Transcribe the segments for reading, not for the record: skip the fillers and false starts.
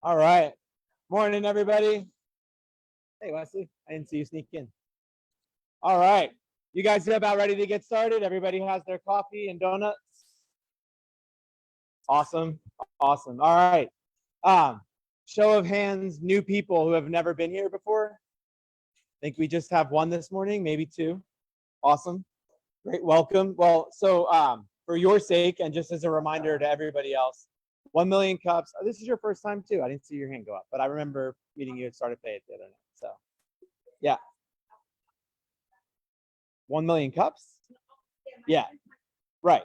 All right. Morning, everybody. Hey, Wesley. I didn't see you sneak in. All right. You guys are about ready to get started? Everybody has their coffee and donuts? Awesome. Awesome. All right. Show of hands, new people who have never been here before. I think we just have one this morning, maybe two. Awesome. Great. Welcome. Well, so for your sake, and just as a reminder to everybody else, 1 million cups. Oh, this is your first time too. I didn't see your hand go up, but I remember meeting you at Startup Pay the other night. So yeah. 1 million cups? Yeah. Right.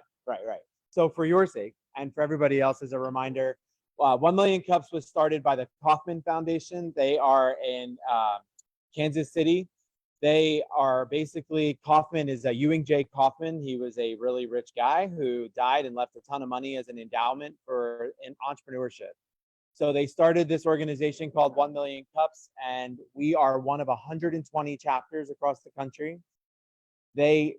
So for your sake and for everybody else, as a reminder, 1 million cups was started by the Kauffman Foundation. They are in Kansas City. They are basically, Kauffman is a Ewing J. Kauffman. He was a really rich guy who died and left a ton of money as an endowment for entrepreneurship. So they started this organization called 1 Million Cups, and we are one of 120 chapters across the country. They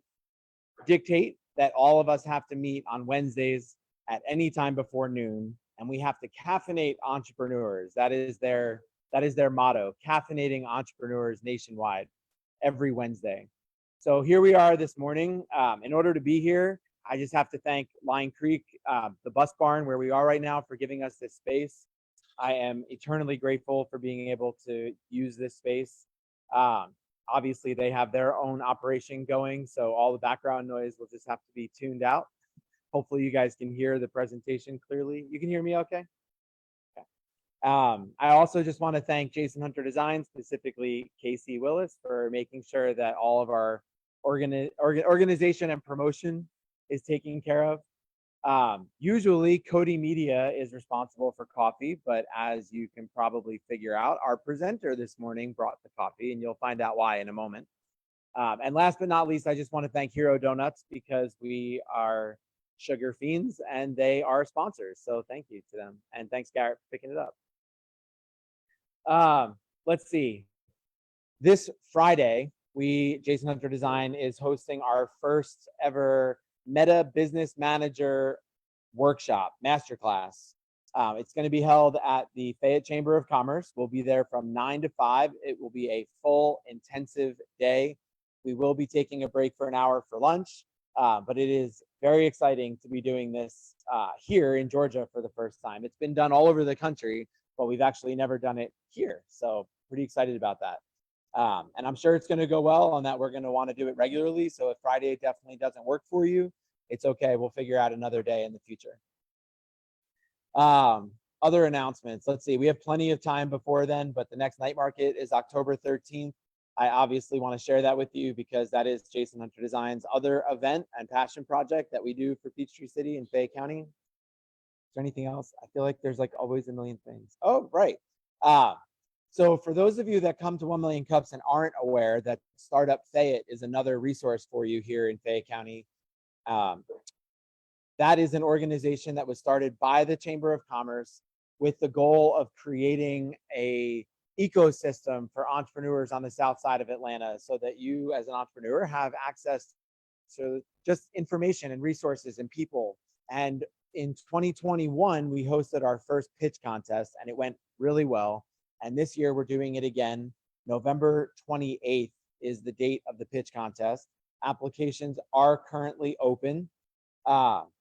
dictate that all of us have to meet on Wednesdays at any time before noon, and we have to caffeinate entrepreneurs. That is their motto, caffeinating entrepreneurs nationwide every Wednesday. So here we are this morning. In order to be here, I just have to thank Lion Creek, the bus barn where we are right now, for giving us this space. I am eternally grateful for being able to use this space. Obviously, they have their own operation going, so all the background noise will just have to be tuned out. Hopefully, you guys can hear the presentation clearly. You can hear me okay? Okay. I also just want to thank Jason Hunter Design, specifically Casey Willis, for making sure that all of our organization and promotion is taken care of. Usually Cody Media is responsible for coffee, but as you can probably figure out, our presenter this morning brought the coffee, and you'll find out why in a moment. And last but not least, I just want to thank Hero Donuts, because we are sugar fiends and they are sponsors. So thank you to them. And thanks, Garrett, for picking it up. Let's see. This Friday, Jason Hunter Design is hosting our first ever Meta Business Manager workshop, masterclass. It's going to be held at the Fayette Chamber of Commerce. We'll be there from 9 to 5. It will be a full, intensive day. We will be taking a break for an hour for lunch, but it is very exciting to be doing this here in Georgia for the first time. It's been done all over the country, but we've actually never done it here. So pretty excited about that. And I'm sure it's going to go well, and that we're going to want to do it regularly. So if Friday definitely doesn't work for you, it's okay. We'll figure out another day in the future. Other announcements. Let's see. We have plenty of time before then, but the next night market is October 13th. I obviously want to share that with you because that is Jason Hunter Design's other event and passion project that we do for Peachtree City and Fayette County. Is there anything else? I feel like there's like always a million things. Oh, right. So for those of you that come to 1 Million Cups and aren't aware that Startup Fayette is another resource for you here in Fayette County, that is an organization that was started by the Chamber of Commerce with the goal of creating a ecosystem for entrepreneurs on the south side of Atlanta, so that you as an entrepreneur have access to just information and resources and people. And in 2021, we hosted our first pitch contest, and it went really well. And this year we're doing it again. November 28th is the date of the pitch contest. Applications are currently open.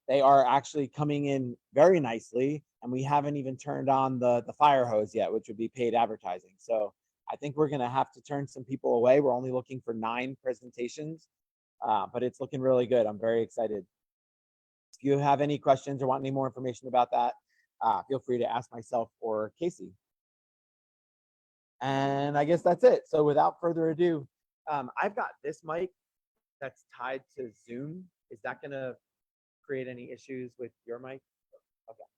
They are actually coming in very nicely, and we haven't even turned on the fire hose yet, which would be paid advertising. So I think we're going to have to turn some people away. We're only looking for 9 presentations, but it's looking really good. I'm very excited. If you have any questions or want any more information about that, feel free to ask myself or Casey. And I guess that's it. So without further ado, I've got this mic that's tied to Zoom. Is that going to create any issues with your mic? Okay.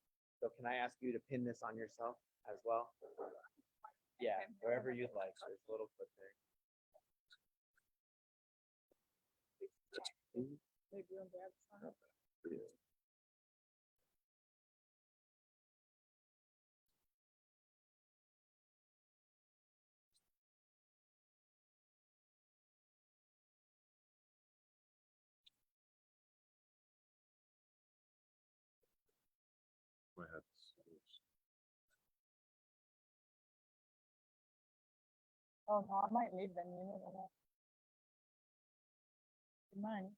So can I ask you to pin this on yourself as well? Yeah, wherever you'd like. There's a little clip there. Oh no, I might leave them. You never know. Mine,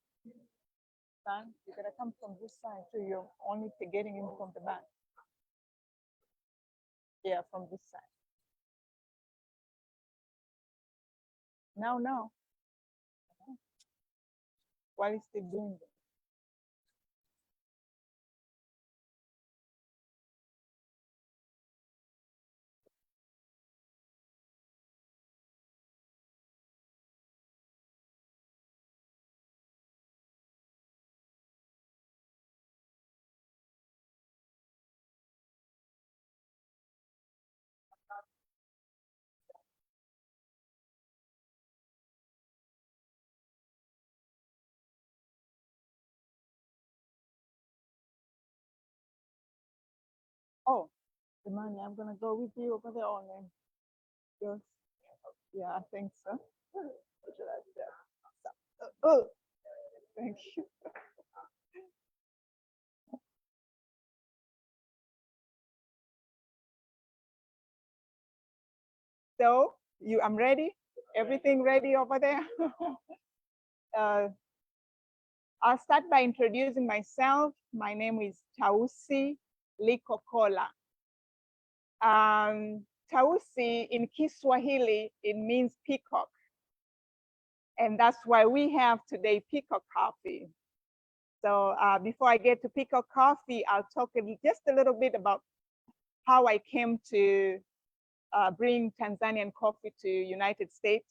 son, you gotta come from this side, so you're only getting in from the back. Yeah, from this side. No, no. While he's still doing it. Oh, the money, I'm gonna go with you over there on them. Yes. Yeah, I think so. What should I say? Oh, thank you. So I'm ready. Everything ready over there? uh, I'll start by introducing myself. My name is Tausi Likokola. Tausi in Kiswahili, it means peacock. And that's why we have today Peacock Coffee. So before I get to Peacock Coffee, I'll talk just a little bit about how I came to bring Tanzanian coffee to United States.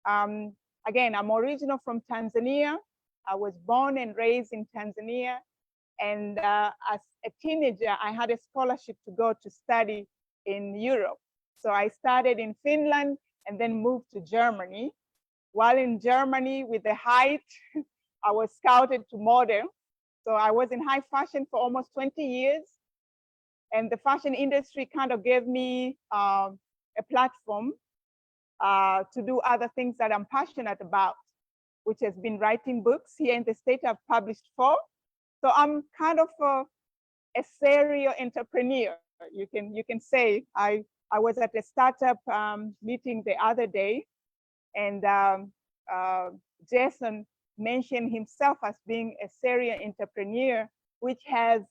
Again, I'm original from Tanzania. I was born and raised in Tanzania. And as a teenager, I had a scholarship to go to study in Europe. So I started in Finland and then moved to Germany. While in Germany with the height, I was scouted to model. So I was in high fashion for almost 20 years. And the fashion industry kind of gave me a platform to do other things that I'm passionate about, which has been writing books. Here in the States, I've published 4. So I'm kind of a serial entrepreneur. You can say I was at a startup meeting the other day, and Jason mentioned himself as being a serial entrepreneur, which has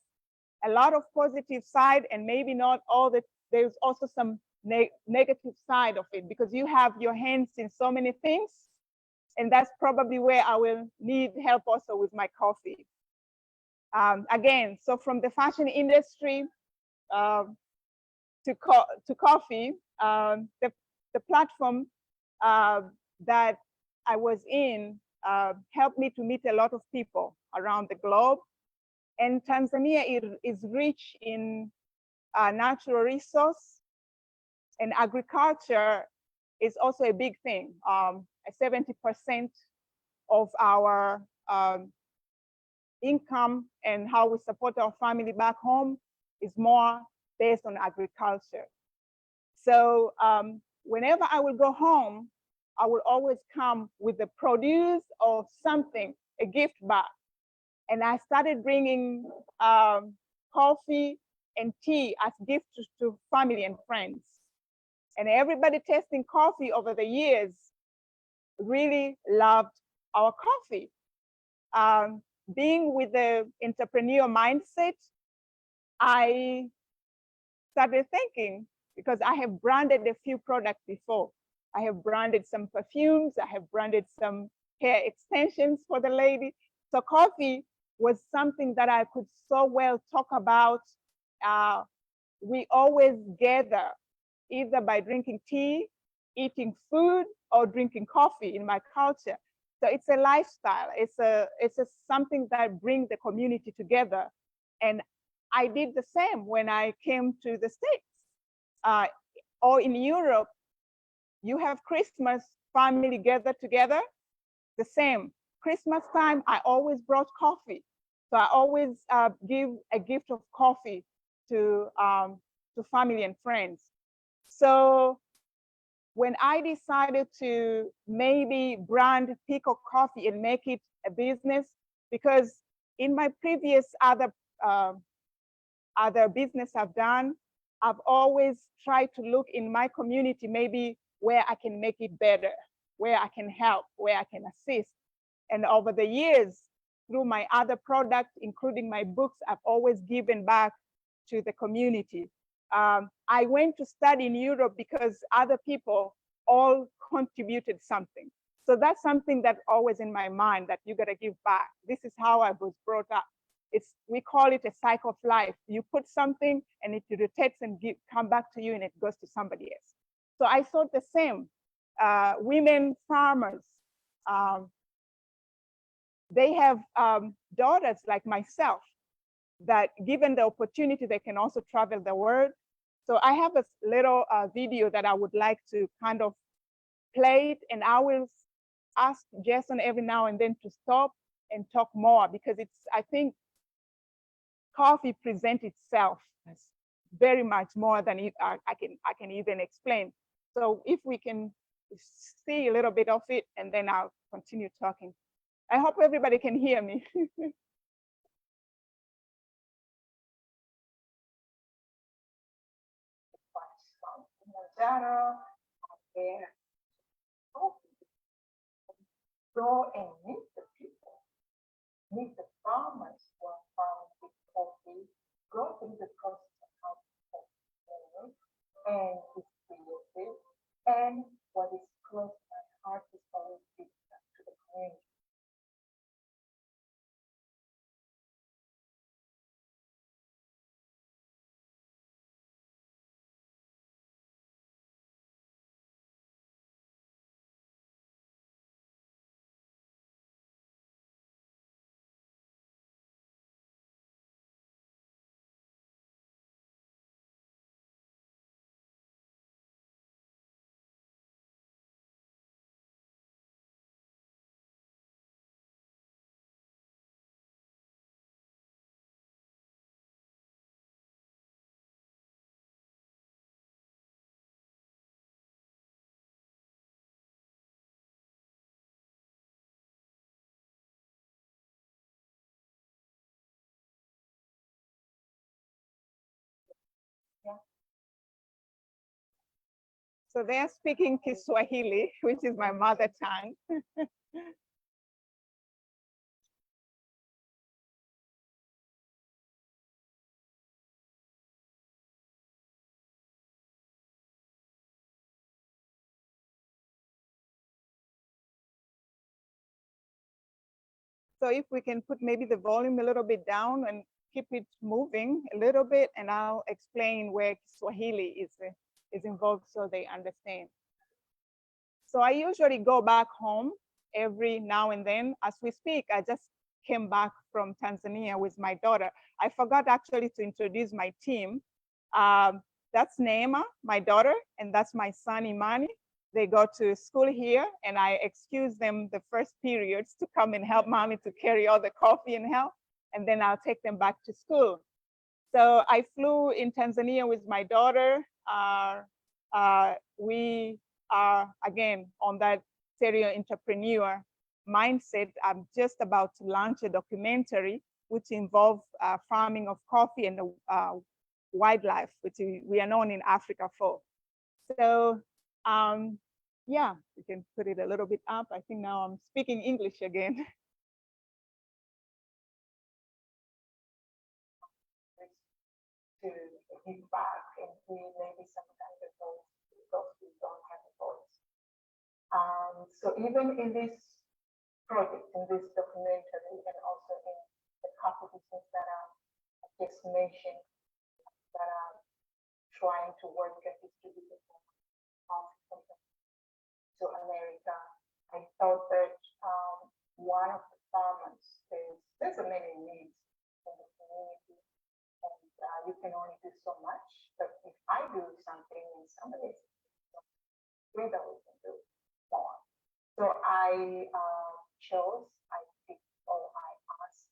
a lot of positive side and maybe not all the. There's also some negative side of it because you have your hands in so many things, and that's probably where I will need help also with my coffee. Again, so from the fashion industry to coffee, the platform that I was in helped me to meet a lot of people around the globe. And Tanzania is rich in natural resource, and agriculture is also a big thing. 70% of our income and how we support our family back home is more based on agriculture. So whenever I will go home, I will always come with the produce of something, a gift bag. And I started bringing coffee and tea as gifts to family and friends. And everybody tasting coffee over the years really loved our coffee. Being with the entrepreneur mindset, I started thinking, because I have branded a few products before. I have branded some perfumes, I have branded some hair extensions for the lady. So coffee was something that I could so well talk about. We always gather either by drinking tea, eating food, or drinking coffee in my culture. So it's a lifestyle. It's a something that brings the community together. And I did the same when I came to the States. Or in Europe, you have Christmas, family gather together. The same. Christmas time, I always brought coffee. So I always give a gift of coffee to family and friends. So when I decided to maybe brand Peacock Coffee and make it a business, because in my previous other business I've done, I've always tried to look in my community, maybe where I can make it better, where I can help, where I can assist. And over the years, through my other products, including my books, I've always given back to the community. I went to study in Europe because other people all contributed something. So that's something that's always in my mind, that you gotta give back. This is how I was brought up. We call it a cycle of life. You put something and it rotates and come back to you, and it goes to somebody else. So I thought the same. Women farmers, they have daughters like myself that, given the opportunity, they can also travel the world. So I have a little video that I would like to kind of play it, and I will ask Jason every now and then to stop and talk more, because I think coffee presents itself as very much more than I can even explain. So if we can see a little bit of it, and then I'll continue talking. I hope everybody can hear me. Go and meet the people, meet the farmers who are farming with coffee, go through the process of how to and it's creative. And what is close to my heart is always giving back to the community. Yeah. So they're speaking Kiswahili, which is my mother tongue. So if we can put maybe the volume a little bit down and keep it moving a little bit, and I'll explain where Swahili is involved so they understand. So I usually go back home every now and then. As we speak, I just came back from Tanzania with my daughter. I forgot actually to introduce my team. That's Neema, my daughter, and that's my son, Imani. They go to school here, and I excuse them the first periods to come and help mommy to carry all the coffee and help, and then I'll take them back to school. So I flew in Tanzania with my daughter. We are, again, on that serial entrepreneur mindset. I'm just about to launch a documentary which involves farming of coffee and wildlife, which we are known in Africa for. So yeah, you can put it a little bit up. I think now I'm speaking English again. To give back and be maybe some kind of those who don't have a voice. So even in this project, in this documentary, and also in the couple business that I just mentioned, that are trying to work and distribute to America, I thought that one of the farmers, there's a many needs in the community, and you can only do so much. But if I do something and somebody together we can do more. So I picked, or I asked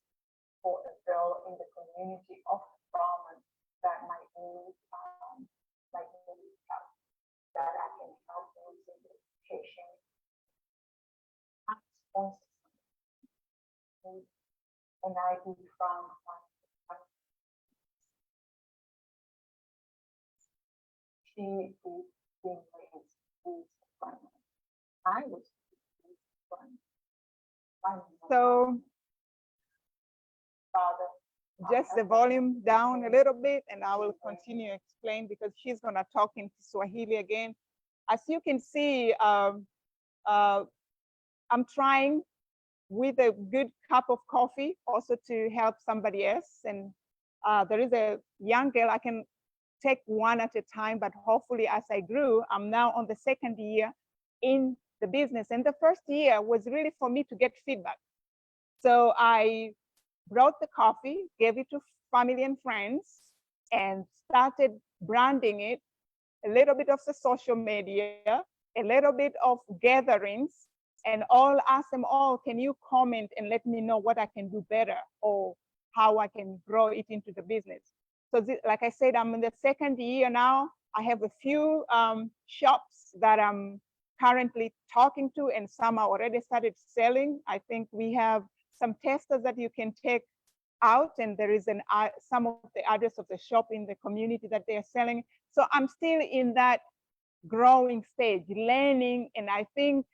for a girl in the community of farmers that might need help, that I can help with in the education. And I do found one. She is being raised with fun. I was fun. Fun. So Father, just the volume down a little bit and I will continue to explain because she's gonna talk in Swahili again. As you can see, I'm trying with a good cup of coffee also to help somebody else. And there is a young girl, I can take one at a time, but hopefully as I grew, I'm now on the second year in the business. And the first year was really for me to get feedback. So I brought the coffee, gave it to family and friends, and started branding it, a little bit of the social media, a little bit of gatherings, and all ask them all, can you comment and let me know what I can do better or how I can grow it into the business? So like I said, I'm in the second year now. I have a few shops that I'm currently talking to and some are already started selling. I think we have some testers that you can take out and there is some of the address of the shop in the community that they're selling. So I'm still in that growing stage, learning, and I think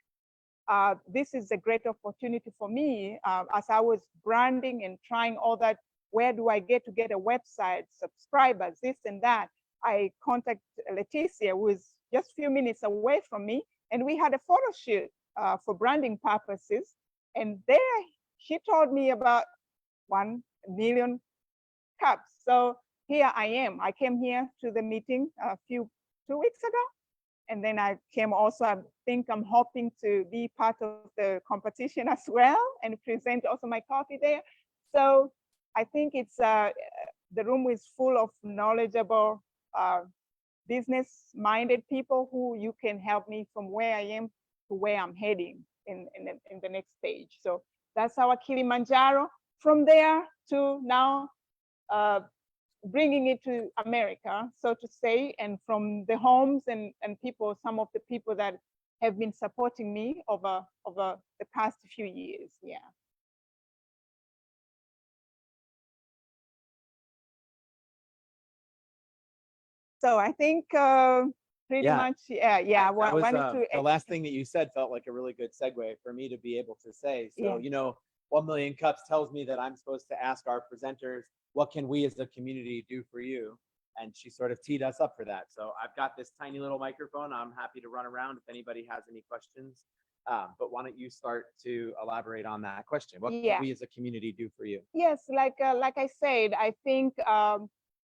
this is a great opportunity for me as I was branding and trying all that. Where do I get to get a website, subscribers, this and that? I contacted Leticia, who is just a few minutes away from me, and we had a photo shoot for branding purposes. And there she told me about 1 million cups. So here I am. I came here to the meeting 2 weeks ago. And then I came also, I think I'm hoping to be part of the competition as well and present also my coffee there. So I think it's, the room is full of knowledgeable, business-minded people who you can help me from where I am to where I'm heading in the next stage. So that's our Kilimanjaro. From there to now, bringing it to America, so to say, and from the homes and people, some of the people that have been supporting me over the past few years, yeah. So I think pretty much, yeah. That was, wanted to the last thing that you said felt like a really good segue for me to be able to say. So, you know, 1 million cups tells me that I'm supposed to ask our presenters, what can we as a community do for you? And she sort of teed us up for that. So I've got this tiny little microphone. I'm happy to run around if anybody has any questions. But why don't you start to elaborate on that question? What can we as a community do for you? Yes, like I said, I think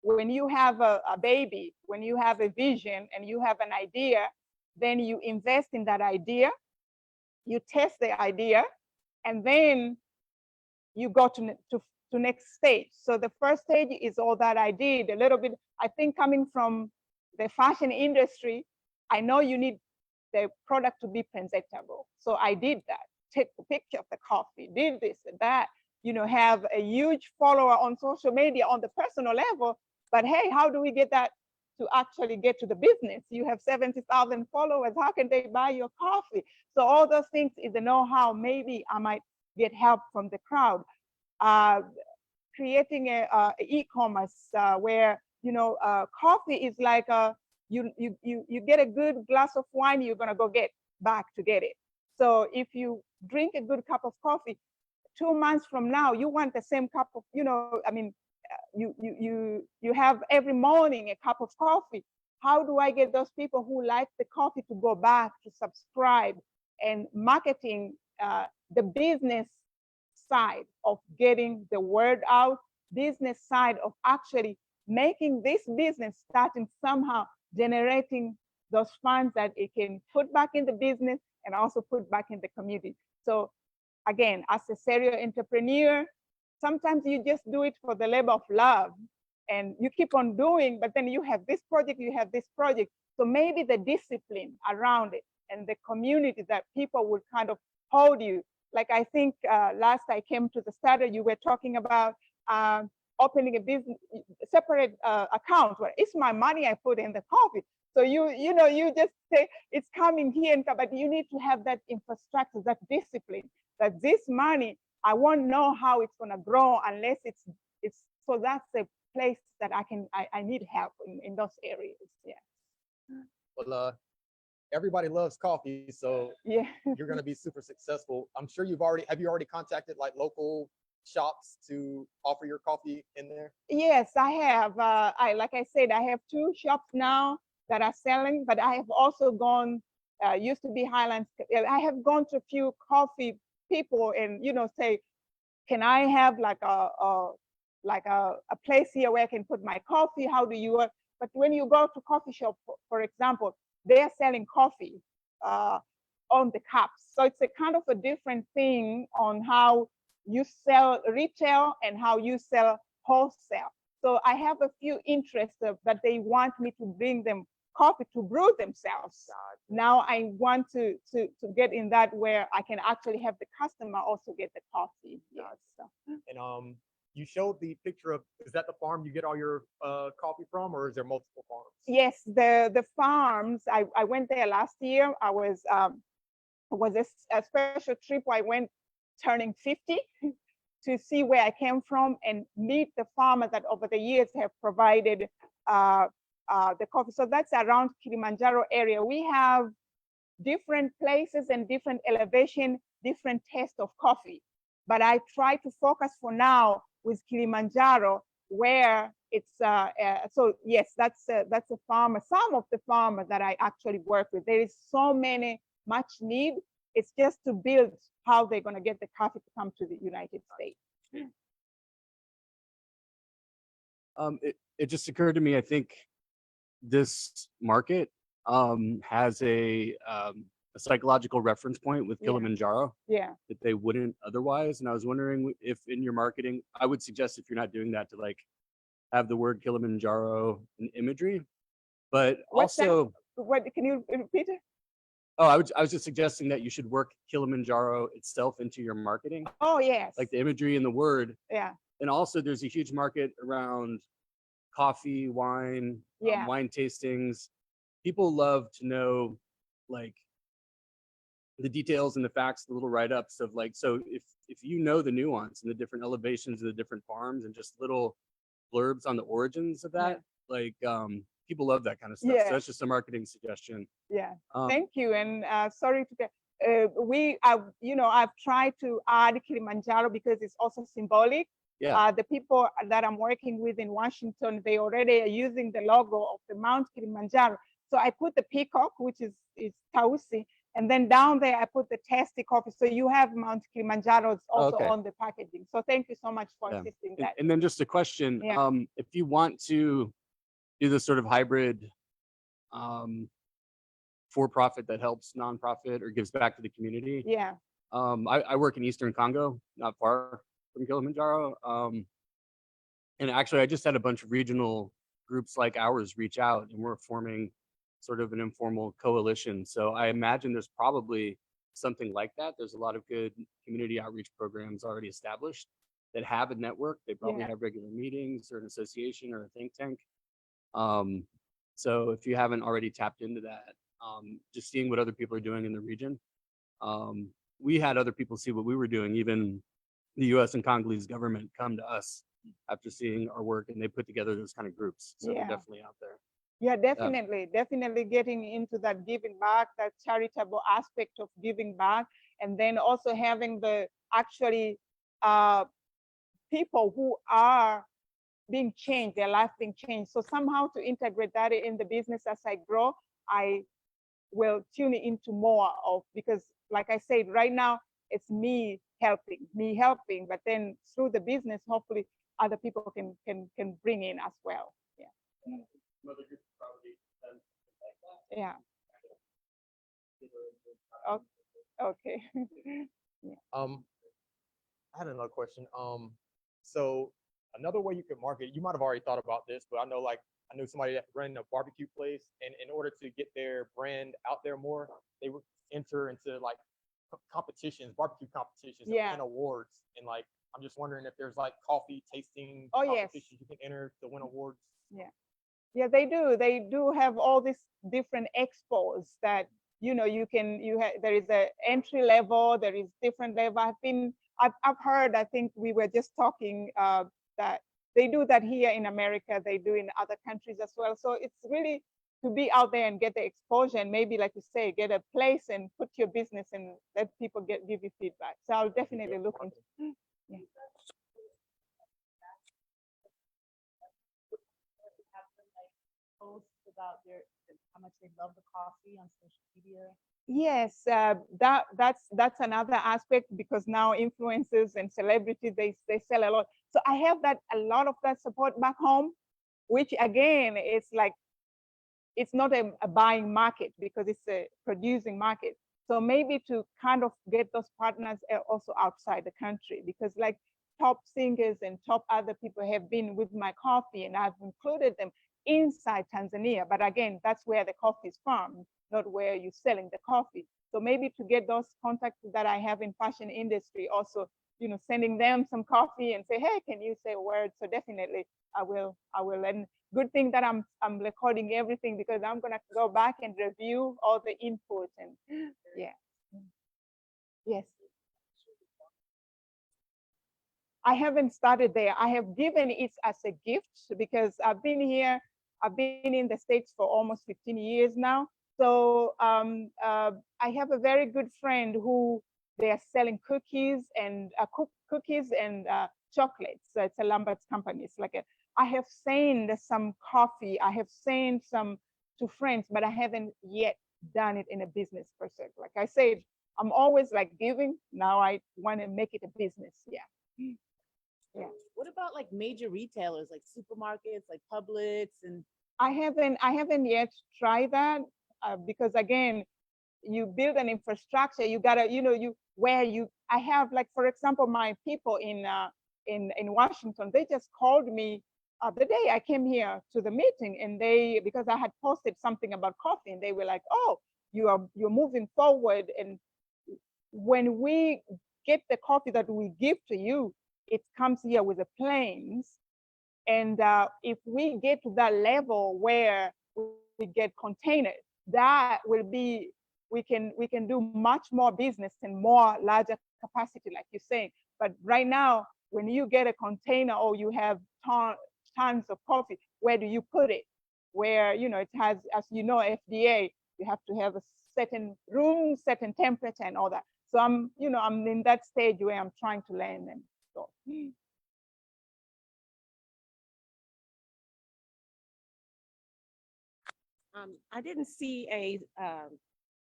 when you have a baby, when you have a vision and you have an idea, then you invest in that idea, you test the idea, and then you go to next stage. So the first stage is all that I did a little bit. I think coming from the fashion industry, I know you need the product to be presentable. So I did that. Take a picture of the coffee, did this and that, you know, have a huge follower on social media on the personal level. But hey, how do we get that to actually get to the business? You have 70,000 followers. How can they buy your coffee? So all those things is the know-how. Maybe I might get help from the crowd. Creating a e-commerce where, you know, coffee is like you get a good glass of wine, you're gonna go get back to get it. So if you drink a good cup of coffee, 2 months from now, you want the same cup of, you know, I mean, you have every morning a cup of coffee. How do I get those people who like the coffee to go back to subscribe? And marketing, the business side of getting the word out, business side of actually making this business starting somehow generating those funds that it can put back in the business and also put back in the community. So again, as a serial entrepreneur, sometimes you just do it for the labor of love and you keep on doing, but then you have this project, you have this project. So maybe the discipline around it and the community that people will kind of hold you. Like I think last I came to the starter, you were talking about opening a business, separate account. Well, it's my money I put in the coffee. So you know, you just say it's coming here, but you need to have that infrastructure, that discipline, that this money, I won't know how it's gonna grow unless it's, so that's a place that I need help in those areas, yeah. Well, everybody loves coffee, so Yeah. you're going to be super successful. I'm sure have you already contacted like local shops to offer your coffee in there? Yes, I have. Like I said, I have 2 shops now that are selling, but I have also gone, used to be Highlands. I have gone to a few coffee people and, say, can I have like a place here where I can put my coffee? How do you work? But when you go to coffee shop, for example, they're selling coffee on the cups. So it's a kind of a different thing on how you sell retail and how you sell wholesale. So I have a few interests that they want me to bring them coffee to brew themselves. Now I want to get in that where I can actually have the customer also get the coffee. Yes. So. And you showed the picture of, is that the farm you get all your coffee from, or is there multiple farms? Yes, the farms. I went there last year. I was a special trip where I went turning 50 to see where I came from and meet the farmers that over the years have provided the coffee. So that's around Kilimanjaro area. We have different places and different elevation, different taste of coffee. But I try to focus for now with Kilimanjaro, where it's so yes, that's a farmer. Some of the farmers that I actually work with, there is so much need. It's just to build how they're going to get the coffee to come to the United States. It just occurred to me, I think this market has a psychological reference point with Yeah. Kilimanjaro Yeah. that they wouldn't otherwise. And I was wondering if in your marketing, I would suggest if you're not doing that to like have the word Kilimanjaro in imagery, but What's that? also, What can you repeat it? oh, I was just suggesting that you should work Kilimanjaro itself into your marketing, Oh yes. like the imagery and the word. Yeah. And also there's a huge market around coffee, wine, Yeah. wine tastings. People love to know like the details and the facts, the little write-ups of like, so if you know the nuance and the different elevations of the different farms and just little blurbs on the origins of that, like people love that kind of stuff. Yeah. So that's just a marketing suggestion. Yeah. Um, Thank you. And sorry to get. I've tried to add Kilimanjaro because it's also symbolic. Yeah. The people that I'm working with in Washington, they already are using the logo of the Mount Kilimanjaro. So I put the peacock, which is Tausi, and then down there I put the tasty coffee. So you have Mount Kilimanjaro it's also Okay. on the packaging. So thank you so much for Yeah. assisting that. And then just a question, Yeah. if you want to do this sort of hybrid for-profit that helps nonprofit or gives back to the community, Yeah. I work in Eastern Congo, not far from Kilimanjaro. And actually, I just had a bunch of regional groups like ours reach out, and we're forming sort of an informal coalition. So I imagine there's probably something like that. There's a lot of good community outreach programs already established that have a network. They probably Yeah. have regular meetings or an association or a think tank. So if you haven't already tapped into that, just seeing what other people are doing in the region. We had other people see what we were doing, even the US and Congolese government come to us after seeing our work, and they put together those kind of groups. So Yeah. they're definitely out there. Yeah, definitely getting into that giving back, that charitable aspect of giving back, and then also having the actually people who are being changed, their life being changed. So somehow to integrate that in the business as I grow, I will tune into more of, because like I said, right now it's me helping, but then through the business, hopefully other people can bring in as well. Yeah. Mother group probably done something like that. Yeah. Okay. I had another question. So another way you could market, you might have already thought about this, but I know somebody that ran a barbecue place, and in order to get their brand out there more, they would enter into like competitions, barbecue competitions, Yeah. and awards. And like, I'm just wondering if there's like coffee tasting Oh, yes. competitions you can enter to win awards. Yeah, they do. They do have all these different expos that there is a entry level, there is different level. I've heard, I think we were just talking that they do that here in America, they do in other countries as well. So it's really to be out there and get the exposure and maybe, like you say, get a place and put your business and let people give you feedback. So I'll definitely look into. Yeah. Posts about how much they love the coffee on social media. Yes, that's another aspect, because now influencers and celebrities, they sell a lot. So I have a lot of that support back home, which again, it's like, it's not a buying market because it's a producing market. So maybe to kind of get those partners also outside the country, because like top singers and top other people have been with my coffee, and I've included them inside Tanzania. But again, that's where the coffee is farmed, not where you're selling the coffee. So maybe to get those contacts that I have in fashion industry, also, sending them some coffee and say, hey, can you say a word? So definitely I will. And good thing that I'm recording everything, because I'm gonna go back and review all the input and yeah. Yes. I haven't started there. I have given it as a gift because I've been in the States for almost 15 years now. So I have a very good friend who they are selling cookies and chocolates. So it's a Lambert's company. It's like I have sent some coffee. I have sent some to friends, but I haven't yet done it in a business per se. Like I said, I'm always like giving. Now I want to make it a business. Yeah. Yeah. What about like major retailers like supermarkets, like Publix and I haven't yet tried that because again, you build an infrastructure. You gotta, I have, like, for example, my people in Washington, they just called me the day I came here to the meeting, and because I had posted something about coffee, and they were like, oh, you're moving forward, and when we get the coffee that we give to you, it comes here with the planes. And if we get to that level where we get containers, that will be, we can do much more business and more larger capacity, like you're saying. But right now, when you get a container or you have tons of coffee, where do you put it? Where, it has, as you know, FDA, you have to have a certain room, certain temperature and all that. So I'm in that stage where I'm trying to learn and so. I didn't see a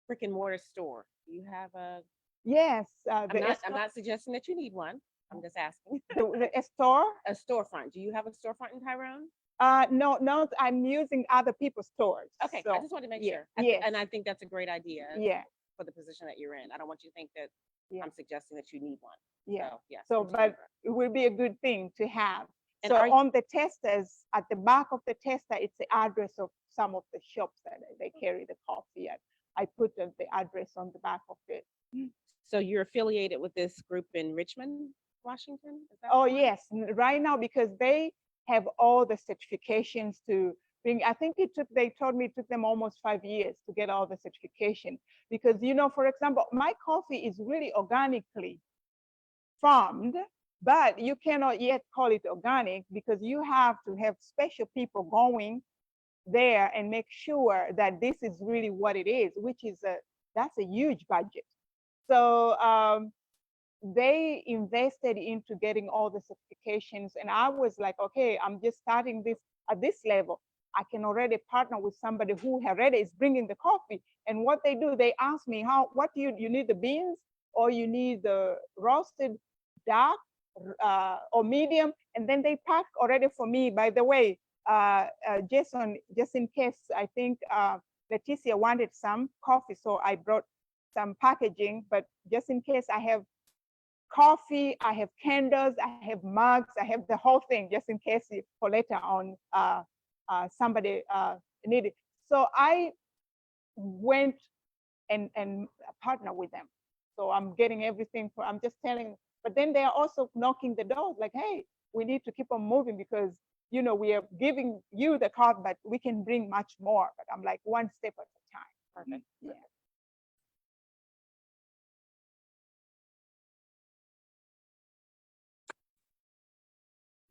brick and mortar store. Do you have a? Yes, I'm not suggesting that you need one. I'm just asking. a store. A storefront. Do you have a storefront in Tyrone? No, I'm using other people's stores. Okay, so, I just wanted to make sure. Yes. And I think that's a great idea. Yeah. For the position that you're in, I don't want you to think that Yeah. I'm suggesting that you need one. Yeah. So, yes. So, but it will be a good thing to have. And so on the testers, at the back of the tester, it's the address of some of the shops that they carry the coffee at. I put the address on the back of it. So you're affiliated with this group in Richmond, Washington? Is that Oh, the one? yes, right now, because they have all the certifications to bring. I think they told me it took them almost 5 years to get all the certification. Because, for example, my coffee is really organically farmed, but you cannot yet call it organic because you have to have special people going there and make sure that this is really what it is, which is that's a huge budget. So they invested into getting all the certifications, and I was like, okay, I'm just starting this at this level. I can already partner with somebody who already is bringing the coffee. And what they do, they ask me, what do you need the beans, or you need the roasted dark or medium, and then they pack already for me. By the way, Jason, just in case, I think Leticia wanted some coffee, so I brought some packaging, but just in case, I have coffee, I have candles, I have mugs, I have the whole thing, just in case for later on somebody needed. So I went and partner with them. So I'm getting everything I'm just telling, but then they are also knocking the doors like, hey, we need to keep on moving because, we are giving you the card, but we can bring much more. But I'm like, one step at a time. Perfect. Yeah.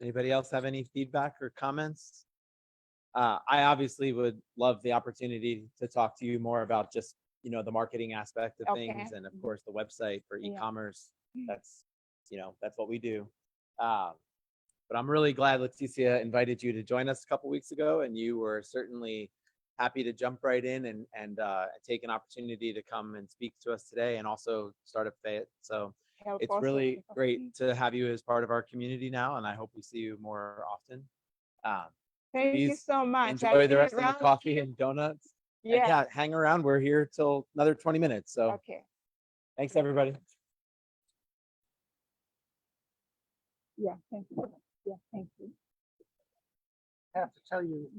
Anybody else have any feedback or comments? I obviously would love the opportunity to talk to you more about just, the marketing aspect of Okay. things, and of course the website for Yeah. e-commerce. That's, that's what we do. But I'm really glad Leticia invited you to join us a couple weeks ago, and you were certainly happy to jump right in and take an opportunity to come and speak to us today, and also start a Fayette. So Help it's us really with the great coffee. to have you as part of our community now, and I hope we see you more often. Thank you please so much. Enjoy the I'll rest be of the around. coffee and donuts. And Yeah. yeah, hang around. We're here till another 20 minutes. So Okay. thanks, everybody. Yeah. Thank you. Yeah. Thank you. I have to tell you,